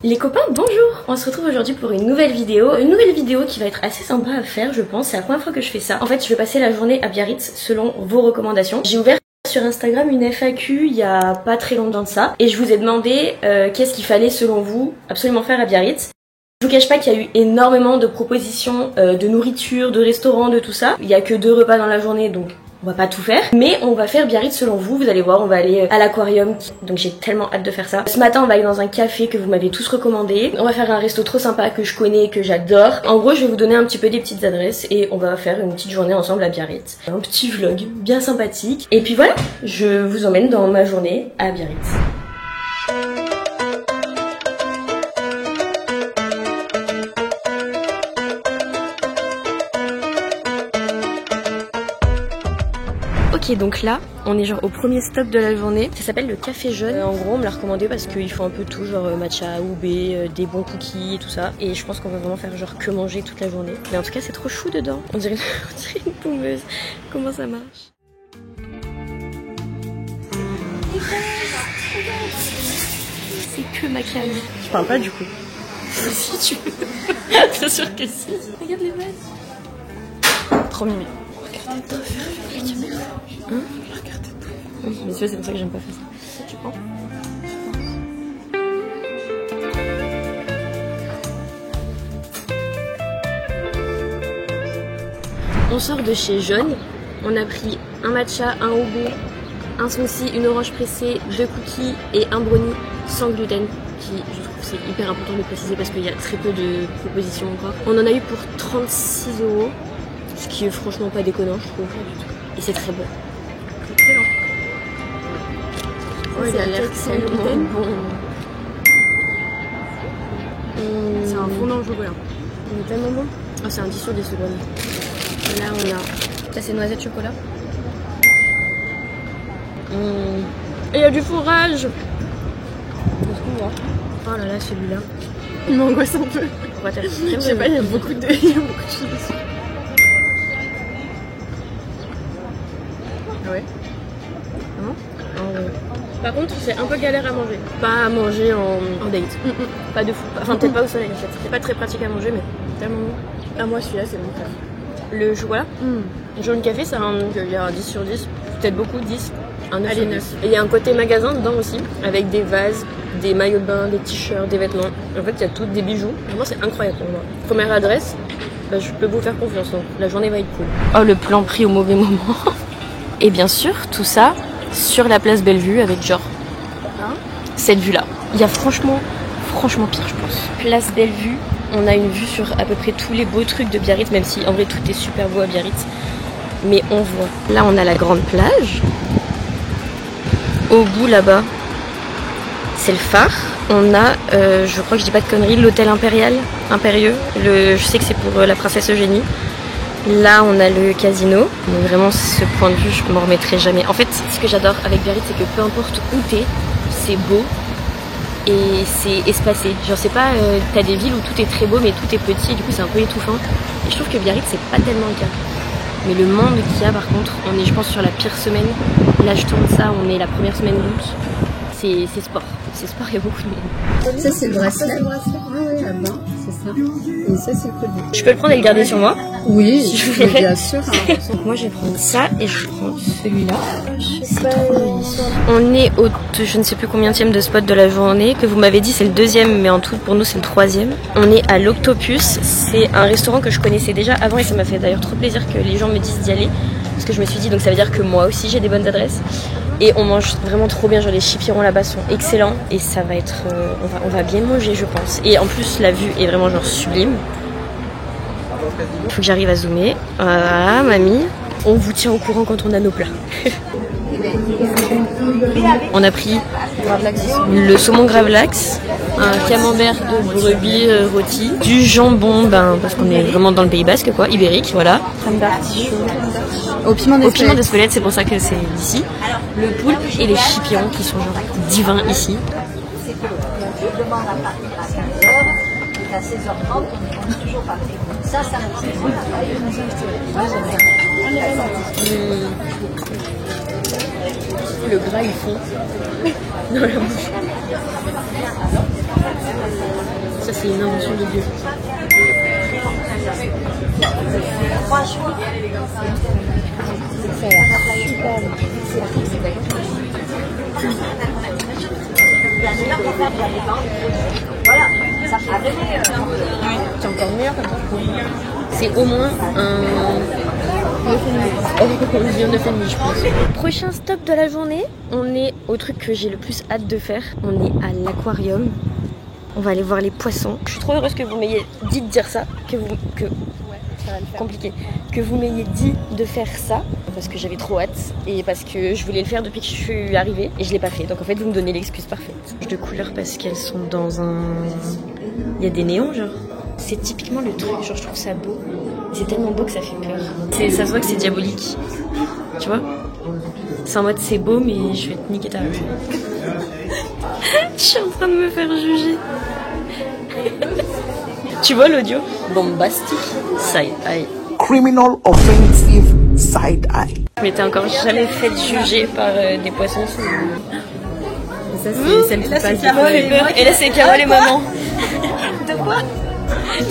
Les copains, bonjour! On se retrouve aujourd'hui pour une nouvelle vidéo. Une nouvelle vidéo qui va être assez sympa à faire, je pense. C'est la première fois que je fais ça. En fait, je vais passer la journée à Biarritz selon vos recommandations. J'ai ouvert sur Instagram une FAQ il y a pas très longtemps de ça. Et je vous ai demandé qu'est-ce qu'il fallait selon vous absolument faire à Biarritz. Je vous cache pas qu'il y a eu énormément de propositions de nourriture, de restaurants, de tout ça. Il y a que 2 repas dans la journée, donc on va pas tout faire, mais on va faire Biarritz selon vous, vous allez voir, on va aller à l'aquarium, donc j'ai tellement hâte de faire ça. Ce matin on va aller dans un café que vous m'avez tous recommandé, on va faire un resto trop sympa que je connais et que j'adore. En gros je vais vous donner un petit peu des petites adresses et on va faire une petite journée ensemble à Biarritz. Un petit vlog bien sympathique, et puis voilà, je vous emmène dans ma journée à Biarritz. Ok, donc là, on est genre au premier stop de la journée. Ça s'appelle le Café Jaune. En gros, on me l'a recommandé parce qu'ils font un peu tout, genre matcha, oubé, des bons cookies et tout ça. Et je pense qu'on va vraiment faire genre que manger toute la journée. Mais en tout cas, c'est trop chou dedans. On dirait une pommeuse. Comment ça marche? C'est que ma cam. Je parle pas du coup. Si tu veux. Bien sûr que si. Regarde les vases. Trop mignon. Regardez ta caméra. Hein? Regardez tout. Oui, mais c'est pour ça que j'aime pas faire ça. Tu prends? On sort de chez Jaune. On a pris un matcha, un oubou, un smoothie, une orange pressée, 2 cookies et un brownie sans gluten. Qui, je trouve que c'est hyper important de le préciser parce qu'il y a très peu de propositions encore. On en a eu pour 36 €. Ce qui est franchement pas déconnant, je trouve. Et c'est très bon. Excellent. Oh, il a l'air tellement bon. C'est un fondant au chocolat. Il est tellement bon. Oh, c'est un 10 sur 10 secondes. Là, on a... Ça, c'est noisette chocolat. Et il y a du fourrage. Oh là là, celui-là. Il m'angoisse un peu. Pourquoi t'as... Je sais pas, il y a beaucoup de choses dessus. Ah ouais? Par contre, c'est un peu galère à manger. Pas à manger en date. Pas de fou. Enfin, peut-être pas au soleil en fait. C'est pas très pratique à manger, mais tellement bon. Ah, moi celui-là, c'est mon frère. Le chocolat Jaune café, c'est il y a un 10 sur 10. Peut-être beaucoup, 10. Un 9 sur 10. Et il y a un côté magasin dedans aussi, avec des vases, des maillots de bain, des t-shirts, des vêtements. En fait, il y a tout, des bijoux. Vraiment, c'est incroyable pour moi. Première adresse, bah, je peux vous faire confiance. Donc, la journée va être cool. Oh, le plan pris au mauvais moment. Et bien sûr, tout ça sur la place Bellevue avec genre cette vue là. Il y a franchement pire je pense. Place Bellevue, on a une vue sur à peu près tous les beaux trucs de Biarritz, même si en vrai tout est super beau à Biarritz. Mais on voit. Là on a la grande plage. Au bout là-bas, c'est le phare. On a, je crois que je dis pas de conneries, l'hôtel impérieux. Je sais que c'est pour la princesse Eugénie. Là, on a le casino. Mais vraiment, ce point de vue, je m'en remettrai jamais. En fait, ce que j'adore avec Biarritz, c'est que peu importe où t'es, c'est beau et c'est espacé. Genre, c'est pas, t'as des villes où tout est très beau, mais tout est petit, et du coup, c'est un peu étouffant. Et je trouve que Biarritz, c'est pas tellement le cas. Mais le monde qu'il y a, par contre, on est, je pense, sur la pire semaine. Là, je tourne ça, on est la première semaine d'août. C'est sport. C'est sport, il y a beaucoup de monde. Ça, c'est le bracelet. Ah oui, là-bas, c'est ça. Et ça, c'est le collier. Je peux le prendre et le garder sur moi? Oui, bien sûr. Donc moi, je vais prendre ça et je prends celui-là. C'est trop joli. On est au, je ne sais plus combienième de spot de la journée, que vous m'avez dit c'est le 2e, mais en tout, pour nous, c'est le 3e. On est à l'Octopus. C'est un restaurant que je connaissais déjà avant et ça m'a fait d'ailleurs trop plaisir que les gens me disent d'y aller. Parce que je me suis dit, donc ça veut dire que moi aussi, j'ai des bonnes adresses. Et on mange vraiment trop bien, genre les chipirons là-bas sont excellents et ça va être, on va bien manger je pense. Et en plus la vue est vraiment genre sublime. Il faut que j'arrive à zoomer. Voilà mamie, on vous tient au courant quand on a nos plats. On a pris le saumon gravlax, un camembert de brebis rôti, du jambon, parce qu'on est vraiment dans le Pays Basque quoi, ibérique, voilà. Crème d'artichaut. Au piment d'Espelette, c'est pour ça que c'est ici. Le poulpe et les chipirons qui sont genre divins ici. À 16h30, on est toujours parti. Ça le gras, ils font dans la bouche. Ça, c'est une invention de Dieu. C'est encore meilleur comme ça. C'est au moins un 9,5 je pense. Prochain stop de la journée, on est au truc que j'ai le plus hâte de faire. On est à l'aquarium. On va aller voir les poissons. Je suis trop heureuse que vous m'ayez dit de dire ça, compliqué, que vous m'ayez dit de faire ça parce que j'avais trop hâte et parce que je voulais le faire depuis que je suis arrivée et je l'ai pas fait. Donc en fait vous me donnez l'excuse parfaite. De couleurs parce qu'elles sont dans un... Il y a des néons genre. C'est typiquement le truc, genre je trouve ça beau. C'est tellement beau que ça fait peur. Ça se voit que c'est diabolique. Tu vois? C'est en mode c'est beau mais je vais te niquer ta rue. Je suis en train de me faire juger. Tu vois l'audio? Bombastique. Side eye. Criminal offensive side eye. Mais t'es encore jamais fait juger par des poissons. Ça, c'est celle qui passe. Et là, c'est Carole et maman. De quoi?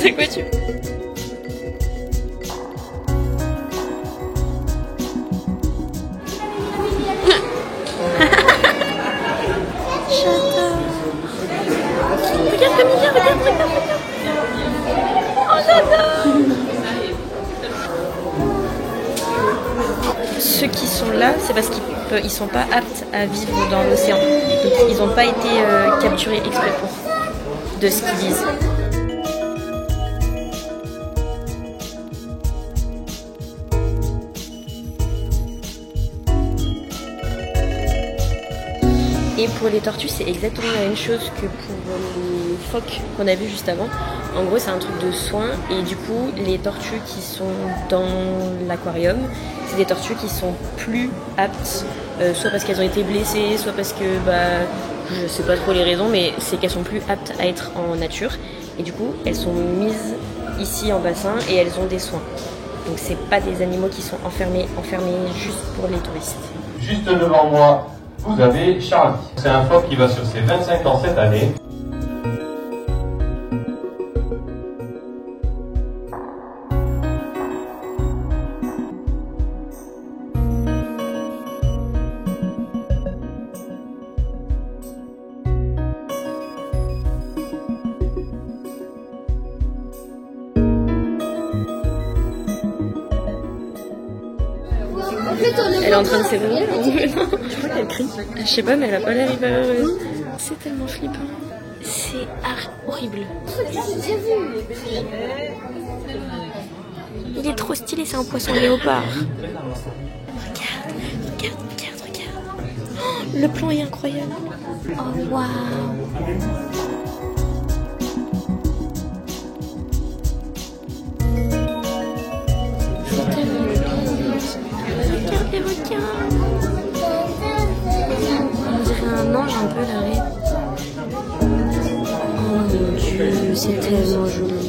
De quoi tu... Regarde comme il vient, regarde. Oh j'adore. Ceux qui sont là, c'est parce qu'ils sont pas aptes à vivre dans l'océan. Donc ils n'ont pas été capturés exprès pour, de ce qu'ils disent. Et pour les tortues, c'est exactement la même chose que pour les phoques qu'on a vu juste avant. En gros, c'est un truc de soin et du coup, les tortues qui sont dans l'aquarium, c'est des tortues qui sont plus aptes, soit parce qu'elles ont été blessées, soit parce que, je sais pas trop les raisons, mais c'est qu'elles sont plus aptes à être en nature. Et du coup, elles sont mises ici en bassin et elles ont des soins. Donc c'est pas des animaux qui sont enfermés juste pour les touristes. Juste devant moi, vous avez Charlie. C'est un phoque qui va sur ses 25 ans cette année. Elle est en train de s'évanouir. Je crois qu'elle crie. Je sais pas, mais elle a pas l'air hyper heureuse. C'est tellement flippant. C'est horrible. Il est trop stylé, c'est un poisson léopard. Regarde. Oh, le plan est incroyable. Oh waouh. Les requins. On dirait un ange un peu là. Oh mon dieu, c'est tellement joli.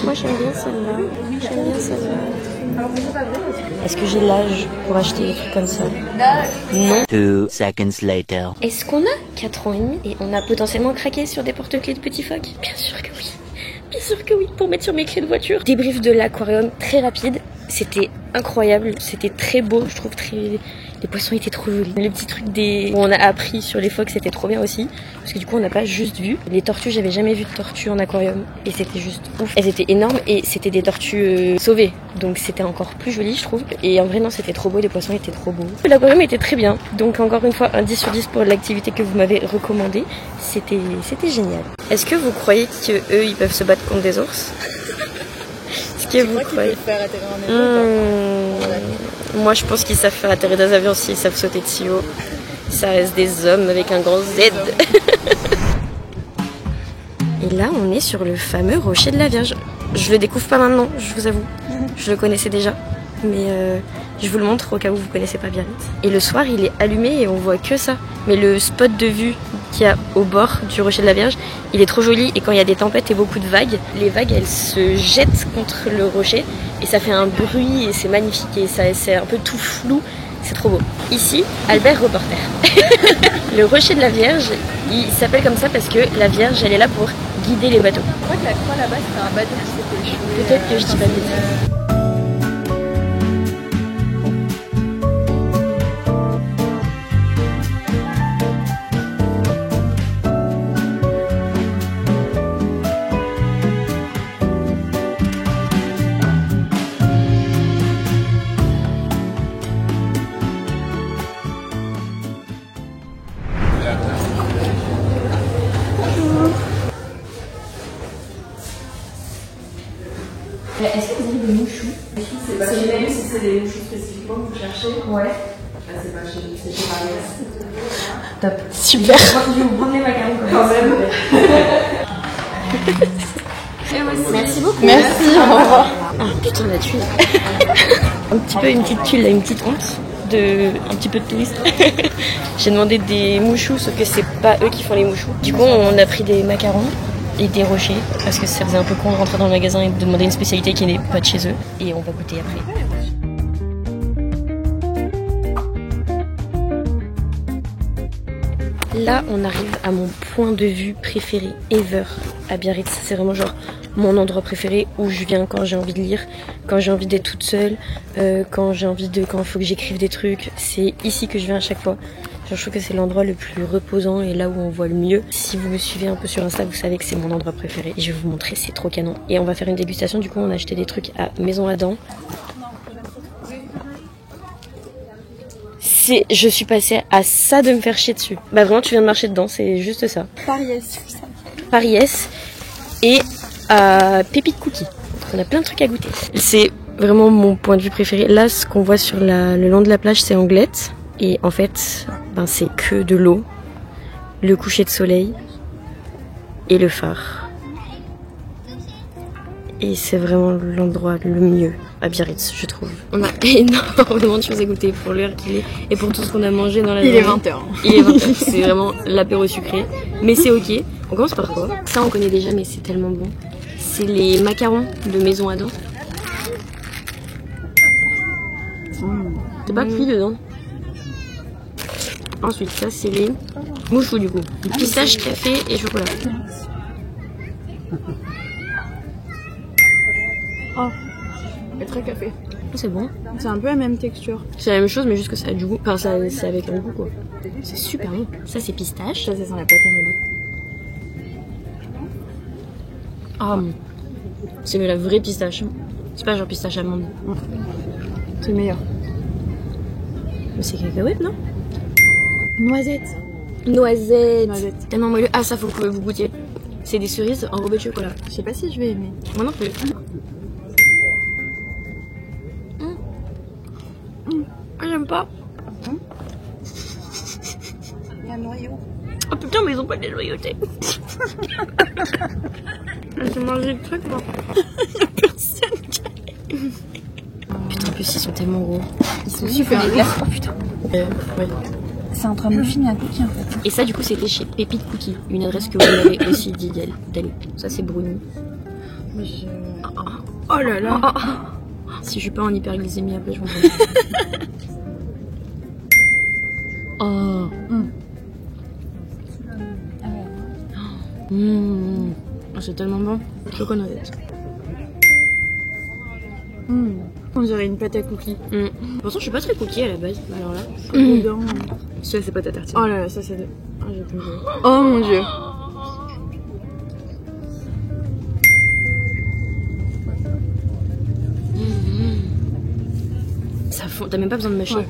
Moi j'aime bien celle-là. Est-ce que j'ai l'âge pour acheter des trucs comme ça? Non. 2 seconds later. Est-ce qu'on a 4 ans et demi et on a potentiellement craqué sur des porte-clés de petits phoques? Bien sûr que oui. Bien sûr que oui, pour mettre sur mes clés de voiture. Débrief de l'aquarium très rapide. C'était incroyable, c'était très beau, je trouve les poissons étaient trop jolis. Les petits trucs on a appris sur les phoques, c'était trop bien aussi. Parce que du coup, on n'a pas juste vu. Les tortues, j'avais jamais vu de tortues en aquarium. Et c'était juste ouf. Elles étaient énormes et c'était des tortues sauvées. Donc c'était encore plus joli, je trouve. Et en vrai, non, c'était trop beau, les poissons étaient trop beaux. L'aquarium était très bien. Donc encore une fois, un 10 sur 10 pour l'activité que vous m'avez recommandée. C'était génial. Est-ce que vous croyez qu'eux, ils peuvent se battre contre des ours? Est-ce que vous croyez faire atterrir un avion? Moi, je pense qu'ils savent faire atterrir des avions s'ils savent sauter de si haut. Ça reste des hommes avec un grand Z. Et là, on est sur le fameux rocher de la Vierge. Je le découvre pas maintenant, je vous avoue. Je le connaissais déjà. Mais je vous le montre au cas où vous connaissez pas bien. Et le soir, il est allumé et on voit que ça. Mais le spot de vue qu'il y a au bord du rocher de la Vierge, il est trop joli. Et quand il y a des tempêtes et beaucoup de vagues, les vagues, elles se jettent contre le rocher. Et ça fait un bruit et c'est magnifique. Et ça, c'est un peu tout flou. C'est trop beau. Ici, Albert Reporter. Le rocher de la Vierge, il s'appelle comme ça parce que la Vierge, elle est là pour guider les bateaux. Je crois que la croix là-bas, c'était un bateau qui s'était échoué. Peut-être que je dis pas de bêtises. Est-ce que vous avez des mouchous? C'est les mêmes si c'est des mouchous spécifiquement que vous cherchez. Ouais. C'est pas chez Paris. Top. Super. Je vais vous prendre les macarons quand même. Merci beaucoup. Merci, au revoir. Ah putain la tuile. Un petit peu une petite tuile, là, une petite honte. Un petit peu de touriste. J'ai demandé des mouchous, sauf que c'est pas eux qui font les mouchous. Du coup, on a pris des macarons et des rochers, parce que ça faisait un peu con de rentrer dans le magasin et de demander une spécialité qui n'est pas de chez eux. Et on va goûter après. Là, on arrive à mon point de vue préféré ever à Biarritz. C'est vraiment genre mon endroit préféré où je viens quand j'ai envie de lire, quand j'ai envie d'être toute seule, quand il faut que j'écrive des trucs. C'est ici que je viens à chaque fois. Genre, je trouve que c'est l'endroit le plus reposant et là où on voit le mieux. Si vous me suivez un peu sur Insta, vous savez que c'est mon endroit préféré. Et je vais vous montrer, c'est trop canon. Et on va faire une dégustation. Du coup, on a acheté des trucs à Maison Adam. Je suis passée à ça de me faire chier dessus. Bah vraiment, tu viens de marcher dedans, c'est juste ça. Paris S et Pépite Cookie. On a plein de trucs à goûter. C'est vraiment mon point de vue préféré. Là, ce qu'on voit sur le long de la plage, c'est Anglette. Et en fait, c'est que de l'eau, le coucher de soleil et le phare. Et c'est vraiment l'endroit le mieux à Biarritz, je trouve. On a énormément de choses à goûter pour l'heure qu'il est et pour tout ce qu'on a mangé dans la journée. Il est 20h. Il est 20h, c'est vraiment l'apéro sucré. Mais c'est ok. On commence par quoi? Ça, on connaît déjà, mais c'est tellement bon. C'est les macarons de Maison Adam. T'as pas cuit dedans? Ensuite, ça, c'est les mouchous du coup. Pistache, café et chocolat. Oh, c'est très café. C'est bon. C'est un peu la même texture. C'est la même chose, mais juste que ça a du goût. Enfin, c'est avec un goût quoi. C'est super bon. Ça, c'est pistache. Ça sent la pâte à modeler. C'est la vraie pistache. C'est pas genre pistache amande. C'est le meilleur. Mais c'est cacahuète, non? Noisette. Noisette. Tellement moelleux. Ah, ça, faut que vous goûtiez. C'est des cerises enrobées de chocolat. Je sais pas si je vais aimer. Moi non plus. J'aime pas. Il y a un noyau. Oh putain, mais ils ont pas de loyauté. J'ai mangé le truc, moi. Personne qui putain, en plus, ils sont tellement gros. Ils sont super gros. Oh putain. Ouais. C'est en train de me filmer un cookie en fait. Et ça, du coup, c'était chez Pépite Cookie. Une adresse que vous m'avez aussi dit d'aller. Ça, c'est bruni. Oh là là. Si je suis pas en hyperglycémie, après, je m'en prends. C'est tellement bon. Chocolat. On dirait une pâte à cookies. Pourtant, je suis pas très cookie à la base. Alors là. Ça, c'est pas ta tartine. Oh là là, ça c'est de. Ah, j'ai plus envie. Oh mon dieu. Ça fond. T'as même pas besoin de mâcher. Ouais.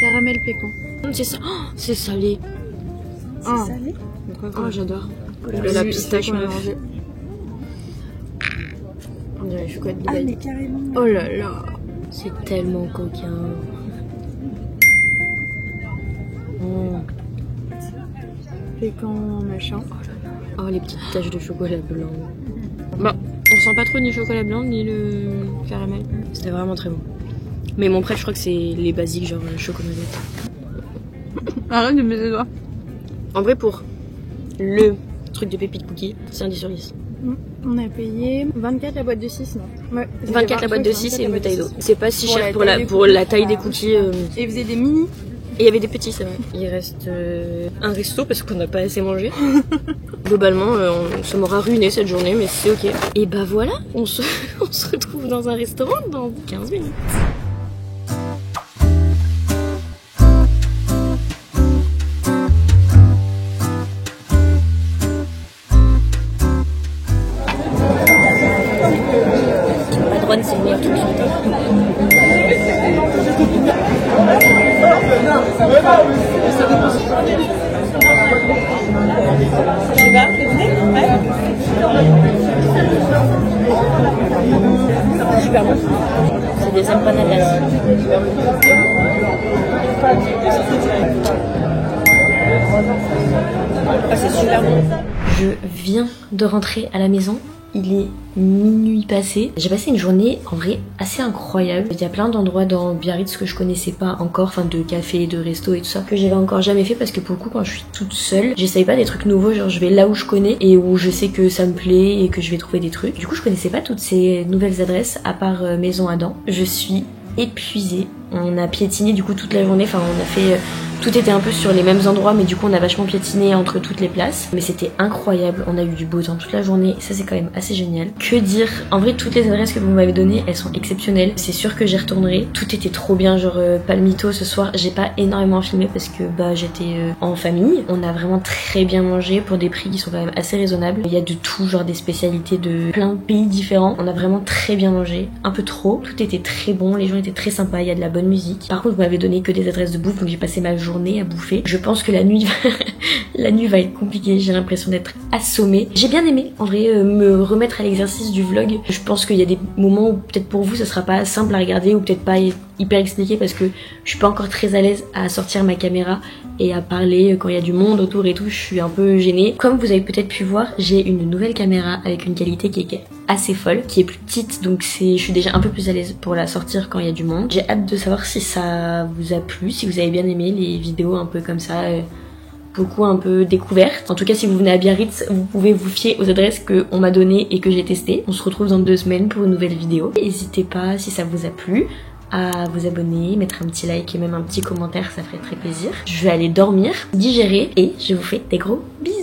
Caramel pécan. C'est ça. Oh, c'est salé. C'est salé. Oh, j'adore. La pistache qu'on a meuf. mangé. On dirait chocolat de Ah Dubaï. mais carrément. Oh là là. C'est tellement coquin. Pécan machin. Oh, les petites taches de chocolat blanc. Bon, on sent pas trop ni le chocolat blanc ni le caramel. C'était vraiment très bon. Mais mon préf, je crois que c'est les basiques, genre chocolat. Arrête de me mettre les doigts. En vrai, pour le truc de Pépite Cookie, c'est un 10 sur 10. On a payé 24 la boîte de 6, non? Ouais. 24 la boîte de 6 et une bouteille d'eau. C'est pas si cher pour la taille des cookies. Et ils faisaient des mini. Et il y avait des petits, c'est vrai. Il reste un resto parce qu'on n'a pas assez mangé. Globalement, ça m'aura ruiné cette journée, mais c'est ok. Et bah voilà, on se retrouve dans un restaurant dans 15 minutes. Padron, c'est le meilleur truc sur Terre. Super bon. C'est des empanadas. Ah, c'est super bon. Je viens de rentrer à la maison. Il est minuit passé. J'ai passé une journée en vrai assez incroyable. Il y a plein d'endroits dans Biarritz que je connaissais pas encore, enfin de cafés, de restos et tout ça, que j'avais encore jamais fait parce que pour le coup quand je suis toute seule, j'essaye pas des trucs nouveaux, genre je vais là où je connais et où je sais que ça me plaît et que je vais trouver des trucs. Du coup je connaissais pas toutes ces nouvelles adresses à part Maison Adam. Je suis épuisée. On a piétiné du coup toute la journée, enfin on a fait... Tout était un peu sur les mêmes endroits, mais du coup on a vachement piétiné entre toutes les places. Mais c'était incroyable, on a eu du beau temps toute la journée, ça c'est quand même assez génial. Que dire? En vrai toutes les adresses que vous m'avez données, elles sont exceptionnelles. C'est sûr que j'y retournerai. Tout était trop bien, genre palmito ce soir. J'ai pas énormément filmé parce que bah j'étais en famille. On a vraiment très bien mangé pour des prix qui sont quand même assez raisonnables. Il y a de tout, genre des spécialités de plein de pays différents. On a vraiment très bien mangé, un peu trop. Tout était très bon, les gens étaient très sympas, il y a de la bonne musique. Par contre vous m'avez donné que des adresses de bouffe, donc j'ai passé ma journée à bouffer. Je pense que la nuit la nuit va être compliquée, j'ai l'impression d'être assommée. J'ai bien aimé en vrai me remettre à l'exercice du vlog. Je pense qu'il y a des moments où peut-être pour vous ça sera pas simple à regarder ou peut-être pas hyper expliqué parce que je suis pas encore très à l'aise à sortir ma caméra et à parler quand il y a du monde autour et tout, je suis un peu gênée. Comme vous avez peut-être pu voir, j'ai une nouvelle caméra avec une qualité qui est assez folle, qui est plus petite, donc je suis déjà un peu plus à l'aise pour la sortir quand il y a du monde. J'ai hâte de savoir si ça vous a plu, si vous avez bien aimé les vidéos un peu comme ça, beaucoup un peu découvertes. En tout cas, si vous venez à Biarritz, vous pouvez vous fier aux adresses qu'on m'a données et que j'ai testées. On se retrouve dans 2 semaines pour une nouvelle vidéo. N'hésitez pas, si ça vous a plu, à vous abonner, mettre un petit like et même un petit commentaire, ça ferait très plaisir. Je vais aller dormir, digérer et je vous fais des gros bisous.